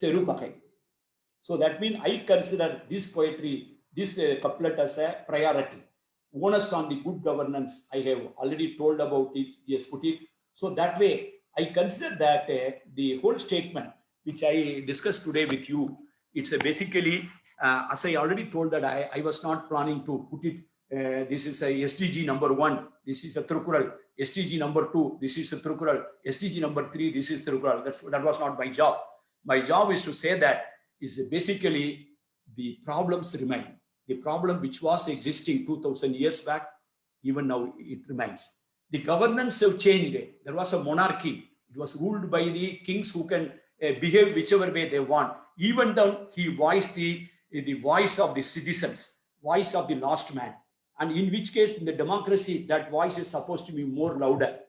Serupakai. So that means I consider this poetry, this couplet as a priority. Onus on the good governance, I have already told about it, he has put it. So that way, I consider that the whole statement, which I discussed today with you, it's basically, as I already told that I was not planning to put it, this is a SDG number 1, this is a Thirukural, SDG number 2, this is a Thirukural, SDG number 3, this is Thirukural. That was not my job. My job is to say that is basically the problems remain. The problem which was existing 2000 years back, even now it remains. The governance have changed. There was a monarchy. It was ruled by the kings who can behave whichever way they want. Even though he voiced the voice of the citizens, voice of the lost man. And in which case, in the democracy, that voice is supposed to be more louder.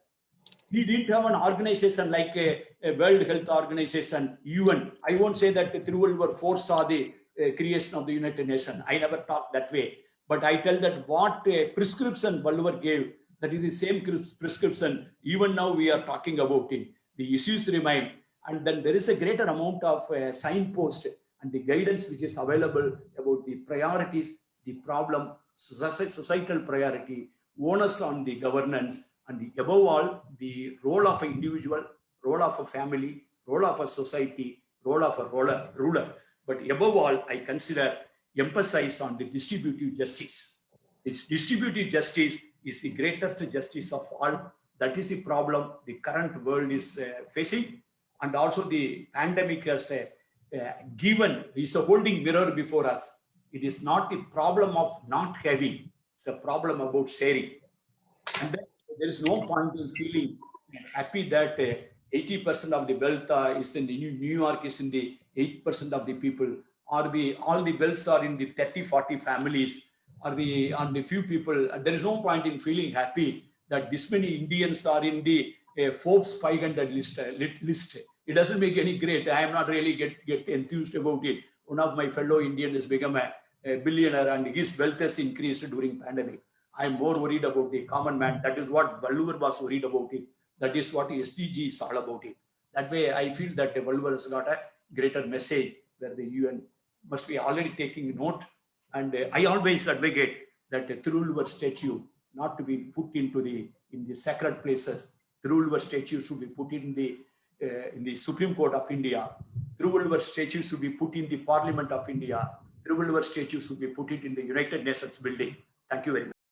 He didn't have an organization like a World Health Organization, UN. I won't say that Thiruvalluvar foresaw the creation of the United Nations. I never talked that way. But I tell that what prescription Valluvar gave, that is the same prescription. Even now we are talking about it. The issues remain. And then there is a greater amount of signpost and the guidance which is available about the priorities, the problem, societal priority, onus on the governance, and above all, the role of an individual, role of a family, role of a society, role of a ruler. But above all, I consider emphasize on the distributive justice. This distributive justice is the greatest justice of all. That is the problem the current world is facing. And also the pandemic has given, is a holding mirror before us. It is not the problem of not having, it's a problem about sharing. And then there is no point in feeling happy that 80% of the wealth is in the New York is in the 8% of the people, or all the wealths are in the 30, 40 families, or the few people. There is no point in feeling happy that this many Indians are in the Forbes 500 list. It doesn't make any great. I am not really get enthused about it. One of my fellow Indians has become a billionaire and his wealth has increased during pandemic. I am more worried about the common man. That is what Valluvar was worried about it. That is what SDG is all about it. That way, I feel that Valluvar has got a greater message where the UN must be already taking note. And I always advocate that the Thiruvalluvar statue not to be put into in the sacred places. Thiruvalluvar statue should be put in the Supreme Court of India. Thiruvalluvar statue should be put in the Parliament of India. Thiruvalluvar statue should be put in the United Nations building. Thank you very much.